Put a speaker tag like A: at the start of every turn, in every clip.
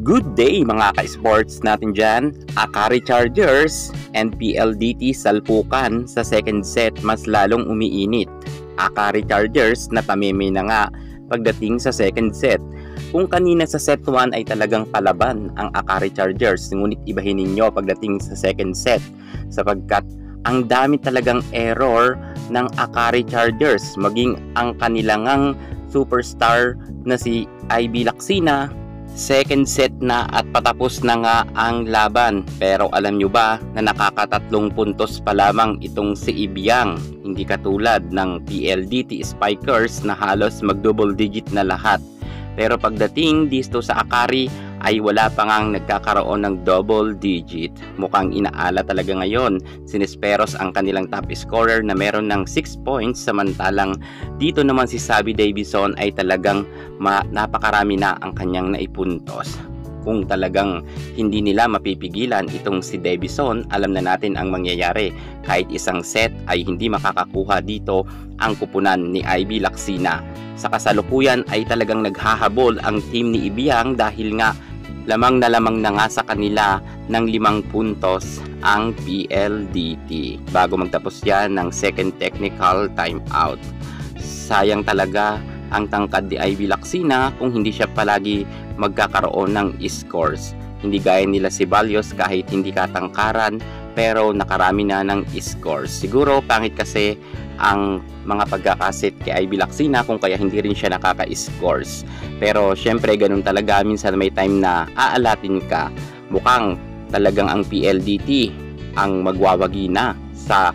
A: Good day mga ka-sports natin dyan. Akari Chargers and PLDT salpukan sa second set, mas lalong umiinit. Akari Chargers natameme na nga pagdating sa second set. Kung kanina sa set 1 ay talagang palaban ang Akari Chargers, ngunit ibahin ninyo pagdating sa second set sapagkat ang dami talagang error ng Akari Chargers, maging ang kanilang superstar na si Ivy Lacsina. Second set na at patapos na nga ang laban, pero alam nyo ba na nakakatatlong puntos pa lamang itong si Ibiang, hindi katulad ng PLDT Spikers na halos mag double digit na lahat. Pero pagdating dito sa Akari ay wala pa ngang nagkakaroon ng double digit. Mukhang inaala talaga ngayon si Nesperos ang kanilang top scorer na meron ng 6 points, samantalang dito naman si Sabi Davison ay talagang napakarami na ang kanyang naipuntos. Kung talagang hindi nila mapipigilan itong si Davison, alam na natin ang mangyayari. Kahit isang set ay hindi makakakuha dito ang kupunan ni Ivy Lacsina. Sa kasalukuyan ay talagang naghahabol ang team ni Ibiang dahil nga lamang na nga sa kanila ng 5 puntos ang PLDT bago magtapos yan ng second technical timeout. Sayang talaga ang tangkad ni Ivy Lacsina kung hindi siya palagi magkakaroon ng scores. Hindi gaya nila si Balios, kahit hindi katangkaran pero nakarami na ng scores. Siguro pangit kasi ang mga pagkakasit kay Ivy Lacsina kung kaya hindi rin siya nakaka-scores. Pero syempre ganun talaga, minsan may time na aalatin ka. Mukhang talagang ang PLDT ang magwawagi na sa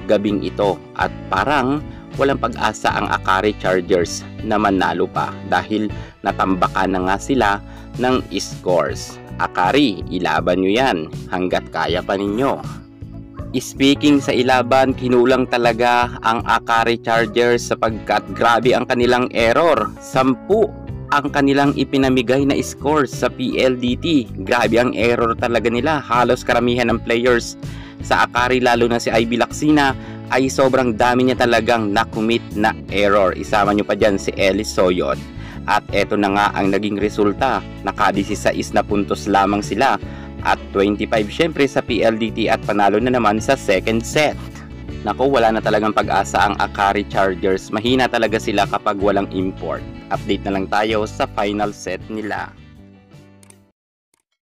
A: gabing ito at parang walang pag-asa ang Akari Chargers na manalo pa dahil natambakan na nga sila ng scores. Akari, ilaban nyo yan hanggat kaya pa ninyo. Speaking sa ilaban, kinulang talaga ang Akari Chargers sapagkat grabe ang kanilang error. 10 ang kanilang ipinamigay na scores sa PLDT. Grabe ang error talaga nila. Halos karamihan ng players sa Akari, lalo na si Ivy Lacsina, ay sobrang dami niya talagang na-commit na error. Isama nyo pa dyan si Ellis Soyot. At eto na nga ang naging resulta. Naka-16 na puntos lamang sila at 25 syempre sa PLDT at panalo na naman sa second set. Naku, wala na talagang pag-asa ang Akari Chargers. Mahina talaga sila kapag walang import. Update na lang tayo sa final set nila.